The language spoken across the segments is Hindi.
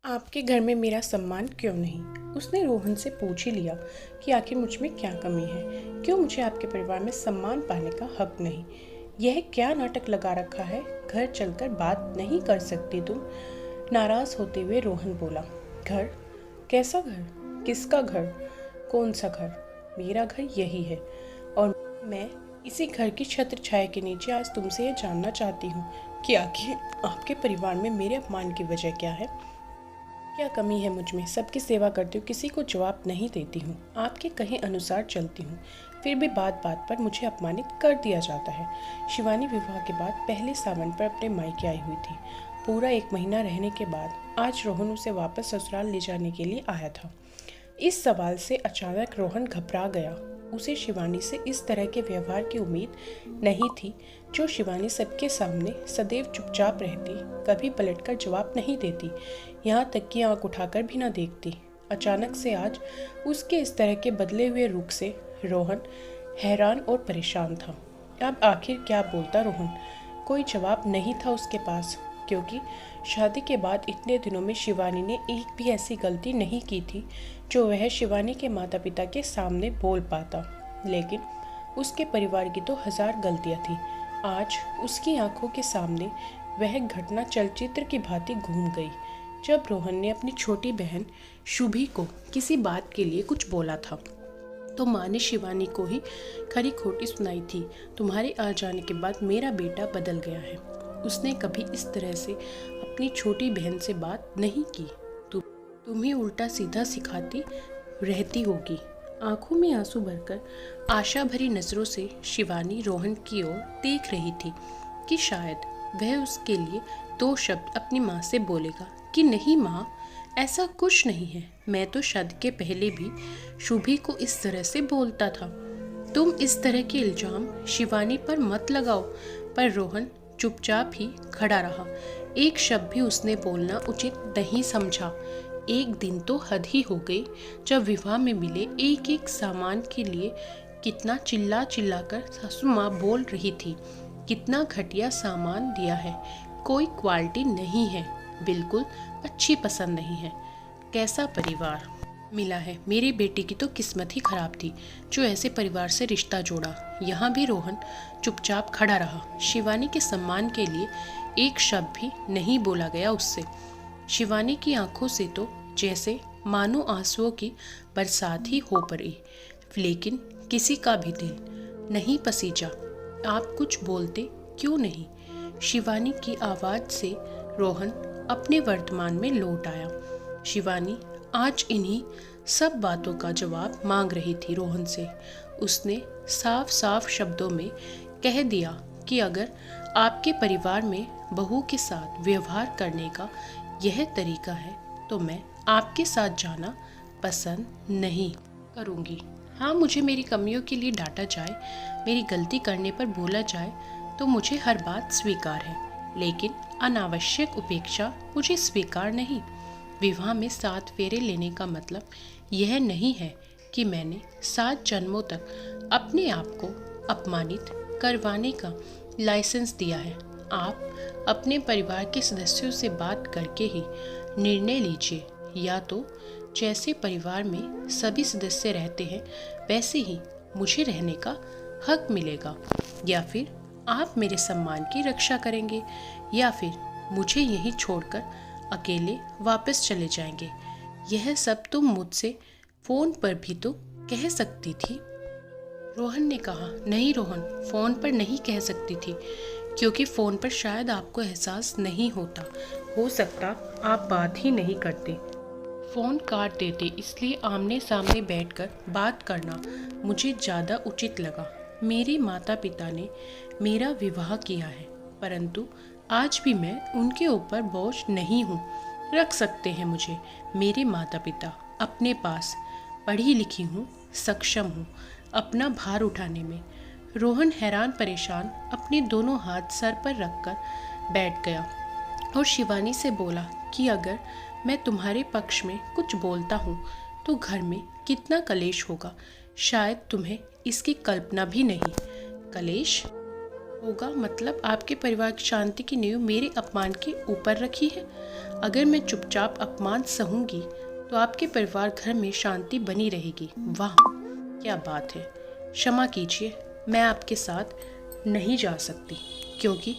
आपके घर में मेरा सम्मान क्यों नहीं? उसने रोहन से पूछ ही लिया कि आखिर मुझ में क्या कमी है। क्यों मुझे आपके परिवार में सम्मान पाने का हक नहीं? यह क्या नाटक लगा रखा है? घर चलकर बात नहीं कर सकती तुम? नाराज होते हुए रोहन बोला। घर? कैसा घर? किसका घर? कौन सा घर? मेरा घर यही है और मैं इसी घर की छत्र छाया के नीचे आज तुमसे यह जानना चाहती हूँ कि आखिर आपके परिवार में मेरे अपमान की वजह क्या है। क्या कमी है मुझ में? सबकी सेवा करती हूँ, किसी को जवाब नहीं देती हूँ, आपके कहे अनुसार चलती हूँ, फिर भी बात बात पर मुझे अपमानित कर दिया जाता है। शिवानी विवाह के बाद पहले सावन पर अपने मायके आई हुई थी। पूरा 1 महीना रहने के बाद आज रोहन उसे वापस ससुराल ले जाने के लिए आया था। इस सवाल से अचानक रोहन घबरा गया। उसे शिवानी से इस तरह के व्यवहार की उम्मीद नहीं थी। जो शिवानी सबके सामने सदैव चुपचाप रहती, कभी पलटकर जवाब नहीं देती, यहाँ तक कि आंख उठाकर भी न देखती। अचानक से आज उसके इस तरह के बदले हुए रुख से रोहन हैरान और परेशान था। अब आखिर क्या बोलता रोहन? कोई जवाब नहीं था उसके पास, क्योंकि शादी के बाद इतने दिनों में शिवानी ने एक भी ऐसी गलती नहीं की थी जो वह शिवानी के माता पिता के सामने बोल पाता। लेकिन उसके परिवार की तो 1000 गलतियां थी। आज उसकी आंखों के सामने वह घटना चलचित्र की भांति घूम गई। जब रोहन ने अपनी छोटी बहन शुभी को किसी बात के लिए कुछ बोला था तो माँ ने शिवानी को ही खरी खोटी सुनाई थी। तुम्हारे आ जाने के बाद मेरा बेटा बदल गया है। उसने कभी इस तरह से अपनी छोटी बहन से बात नहीं की। तुम ही उल्टा सीधा सिखाती रहती होगी। आंखों में आंसू भरकर आशा भरी नजरों से शिवानी रोहन की ओर देख रही थी कि शायद वह उसके लिए 2 शब्द अपनी माँ से बोलेगा कि नहीं माँ, ऐसा कुछ नहीं है। मैं तो शादी के पहले भी शुभी को इस तरह से बोलता था। तुम इस तरह के इल्जाम शिवानी पर मत लगाओ। पर रोहन चुपचाप ही खड़ा रहा। एक शब्द भी उसने बोलना उचित नहीं समझा। एक दिन तो हद ही हो गई जब विवाह में मिले एक एक सामान के लिए कितना चिल्ला चिल्ला कर सासू माँ बोल रही थी, कितना घटिया सामान दिया है, कोई क्वालिटी नहीं है, बिल्कुल अच्छी पसंद नहीं है। कैसा परिवार मिला है। मेरी बेटी की तो किस्मत ही खराब थी जो ऐसे परिवार से रिश्ता जोड़ा। यहाँ भी रोहन चुपचाप खड़ा रहा। शिवानी के सम्मान के लिए एक शब्द भी नहीं बोला गया उससे। शिवानी की आंखों से तो जैसे मानो आंसुओं की बरसात ही हो पड़ी, लेकिन किसी का भी दिल नहीं पसीजा। आप कुछ बोलते क्यों नहीं? शिवानी की आवाज से रोहन अपने वर्तमान में लौट आया। शिवानी आज इन्हीं सब बातों का जवाब मांग रही थी रोहन से। उसने साफ साफ शब्दों में कह दिया कि अगर आपके परिवार में बहू के साथ व्यवहार करने का यह तरीका है तो मैं आपके साथ जाना पसंद नहीं करूँगी। हाँ, मुझे मेरी कमियों के लिए डांटा जाए, मेरी गलती करने पर बोला जाए तो मुझे हर बात स्वीकार है, लेकिन अनावश्यक उपेक्षा मुझे स्वीकार नहीं। विवाह में 7 फेरे लेने का मतलब यह नहीं है कि मैंने 7 जन्मों तक अपने आप को अपमानित करवाने का लाइसेंस दिया है। आप अपने परिवार के सदस्यों से बात करके ही निर्णय लीजिए। या तो जैसे परिवार में सभी सदस्य रहते हैं वैसे ही मुझे रहने का हक मिलेगा, या फिर आप मेरे सम्मान की रक्षा करेंगे, या फिर मुझे यहीं छोड़कर अकेले वापस चले जाएंगे। यह सब तुम मुझसे फोन पर भी तो कह सकती थी। रोहन ने कहा। नहीं रोहन, फोन पर नहीं कह सकती थी, क्योंकि फोन पर शायद आपको एहसास नहीं होता। हो सकता आप बात ही नहीं करते, फोन काट देते, इसलिए आमने सामने बैठकर बात करना मुझे ज़्यादा उचित लगा। मेरे माता पिता ने मेरा विवाह किया है, परंतु आज भी मैं उनके ऊपर बोझ नहीं हूँ। रख सकते हैं मुझे मेरे माता पिता अपने पास। पढ़ी लिखी हूँ, सक्षम हूँ अपना भार उठाने में। रोहन हैरान परेशान अपने दोनों हाथ सर पर रखकर बैठ गया और शिवानी से बोला कि अगर मैं तुम्हारे पक्ष में कुछ बोलता हूँ तो घर में कितना कलेश होगा, शायद तुम्हें इसकी कल्पना भी नहीं। कलेश? होगा मतलब आपके परिवार की शांति की नींव मेरे अपमान के ऊपर रखी है। अगर मैं चुपचाप अपमान सहूंगी तो आपके परिवार घर में शांति बनी रहेगी। वाह क्या बात है। क्षमा कीजिए, मैं आपके साथ नहीं जा सकती, क्योंकि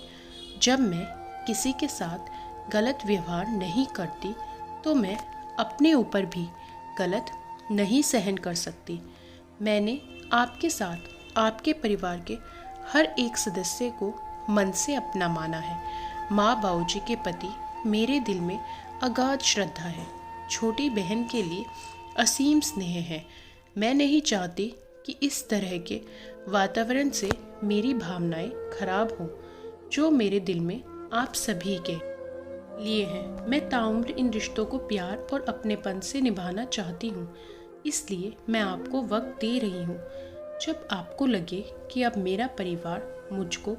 जब मैं किसी के साथ गलत व्यवहार नहीं करती तो मैं अपने ऊपर भी गलत नहीं सहन कर सकती। मैंने आपके साथ आपके परिवार के हर एक सदस्य को मन से अपना माना है। माँ बाबूजी के प्रति मेरे दिल में अगाध श्रद्धा है। छोटी बहन के लिए असीम स्नेह है। मैं नहीं चाहती कि इस तरह के वातावरण से मेरी भावनाएं खराब हों जो मेरे दिल में आप सभी के लिए हैं। मैं ताउम्र इन रिश्तों को प्यार और अपनेपन से निभाना चाहती हूँ, इसलिए मैं आपको वक्त दे रही हूँ। जब आपको लगे कि अब मेरा परिवार मुझको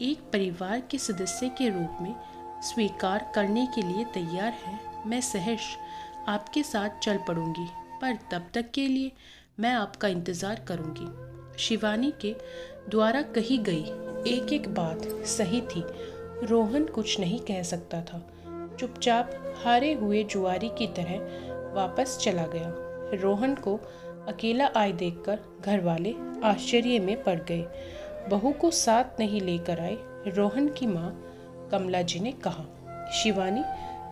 एक परिवार के सदस्य के रूप में स्वीकार करने के लिए तैयार है, मैं सहर्ष आपके साथ चल पड़ूंगी, पर तब तक के लिए मैं आपका इंतज़ार करूंगी। शिवानी के द्वारा कही गई एक एक बात सही थी। रोहन कुछ नहीं कह सकता था, चुपचाप हारे हुए जुआरी की तरह वापस चला गया। रोहन को अकेला आए देखकर घरवाले आश्चर्य में पड़ गए। बहू को साथ नहीं लेकर आए। रोहन की माँ कमला जी ने कहा, शिवानी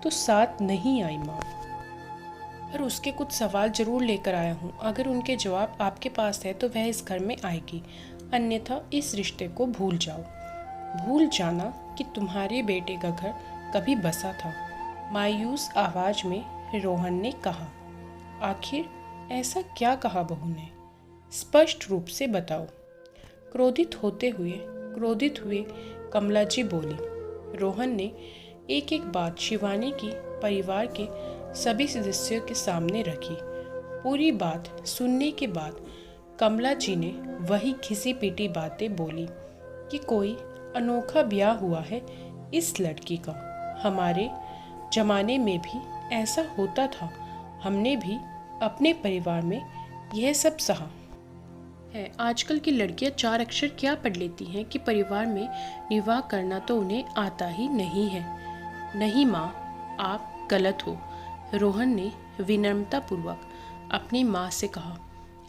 तो साथ नहीं आई माँ, पर उसके कुछ सवाल जरूर लेकर आया हूँ। अगर उनके जवाब आपके पास है तो वह इस घर में आएगी, अन्यथा इस रिश्ते को भूल जाओ। भूल जाना कि तुम्हारे बेटे का घर कभी बसा था, मायूस आवाज में रोहन ने कहा। आखिर ऐसा क्या कहा बहू ने? स्पष्ट रूप से बताओ। क्रोधित हुए कमला जी बोली। रोहन ने एक एक बात शिवानी की परिवार के सभी सदस्यों के सामने रखी। पूरी बात सुनने के बाद कमला जी ने वही घिसी पीटी बातें बोली कि कोई अनोखा ब्याह हुआ है इस लड़की का। हमारे जमाने में भी ऐसा होता था, हमने भी अपने परिवार में यह सब सहा है। आजकल की लड़कियां 4 अक्षर क्या पढ़ लेती हैं कि परिवार में निवाह करना तो उन्हें आता ही नहीं है। नहीं माँ, आप गलत हो, रोहन ने विनम्रतापूर्वक अपनी माँ से कहा।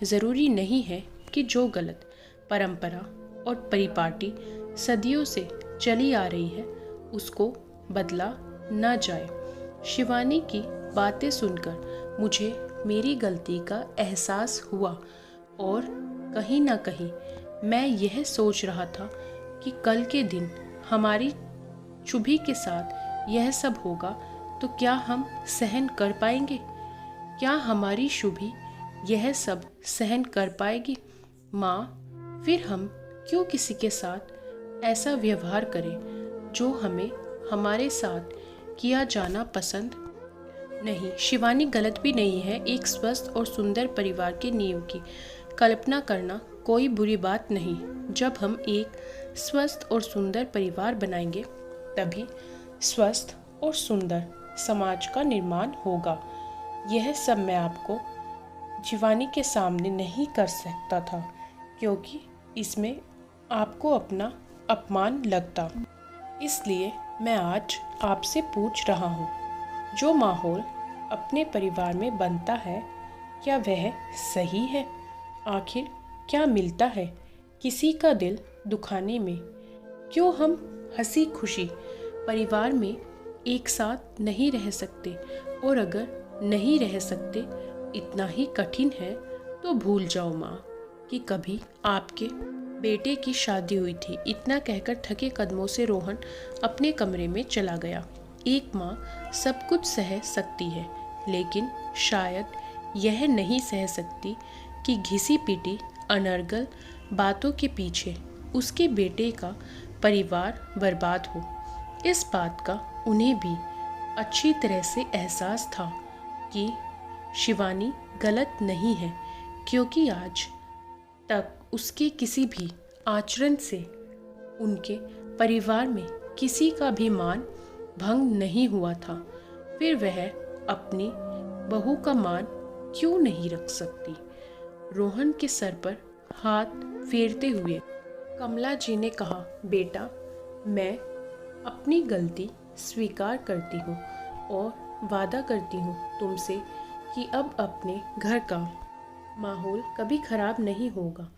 ज़रूरी नहीं है कि जो गलत परंपरा और परिपाटी सदियों से चली आ रही है उसको बदला न जाए। शिवानी की बातें सुनकर मुझे मेरी गलती का एहसास हुआ और कहीं ना कहीं मैं यह सोच रहा था कि कल के दिन हमारी शुभी के साथ यह सब होगा तो क्या हम सहन कर पाएंगे? क्या हमारी शुभी यह सब सहन कर पाएगी? माँ, फिर हम क्यों किसी के साथ ऐसा व्यवहार करें जो हमें हमारे साथ किया जाना पसंद नहीं। शिवानी गलत भी नहीं है। एक स्वस्थ और सुंदर परिवार के नींव की कल्पना करना कोई बुरी बात नहीं। जब हम एक स्वस्थ और सुंदर परिवार बनाएंगे तभी स्वस्थ और सुंदर समाज का निर्माण होगा। यह सब मैं आपको शिवानी के सामने नहीं कर सकता था, क्योंकि इसमें आपको अपना अपमान लगता। इसलिए मैं आज आपसे पूछ रहा हूँ, जो माहौल अपने परिवार में बनता है क्या वह सही है? आखिर क्या मिलता है किसी का दिल दुखाने में? क्यों हम हंसी खुशी परिवार में एक साथ नहीं रह सकते? और अगर नहीं रह सकते, इतना ही कठिन है तो भूल जाओ माँ कि कभी आपके बेटे की शादी हुई थी। इतना कहकर थके कदमों से रोहन अपने कमरे में चला गया। एक माँ सब कुछ सह सकती है, लेकिन शायद यह नहीं सह सकती कि घिसी पिटी अनर्गल बातों के पीछे उसके बेटे का परिवार बर्बाद हो। इस बात का उन्हें भी अच्छी तरह से एहसास था कि शिवानी गलत नहीं है, क्योंकि आज तक उसके किसी भी आचरण से उनके परिवार में किसी का भी मान भंग नहीं हुआ था। फिर वह अपनी बहू का मान क्यों नहीं रख सकती? रोहन के सर पर हाथ फेरते हुए कमला जी ने कहा, बेटा, मैं अपनी गलती स्वीकार करती हूँ और वादा करती हूँ तुमसे कि अब अपने घर का माहौल कभी खराब नहीं होगा।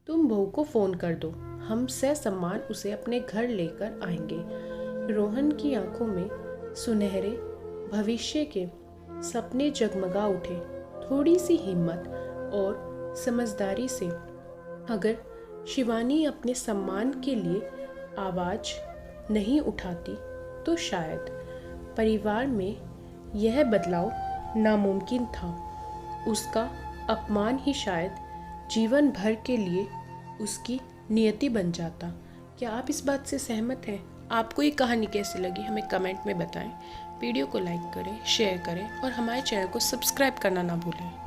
तुम बहू को फ़ोन कर दो, हम ससम्मान उसे अपने घर लेकर आएंगे। रोहन की आंखों में सुनहरे भविष्य के सपने जगमगा उठे। थोड़ी सी हिम्मत और समझदारी से अगर शिवानी अपने सम्मान के लिए आवाज़ नहीं उठाती तो शायद परिवार में यह बदलाव नामुमकिन था। उसका अपमान ही शायद जीवन भर के लिए उसकी नियति बन जाता। क्या आप इस बात से सहमत हैं? आपको ये कहानी कैसी लगी हमें कमेंट में बताएं। वीडियो को लाइक करें, शेयर करें और हमारे चैनल को सब्सक्राइब करना ना भूलें।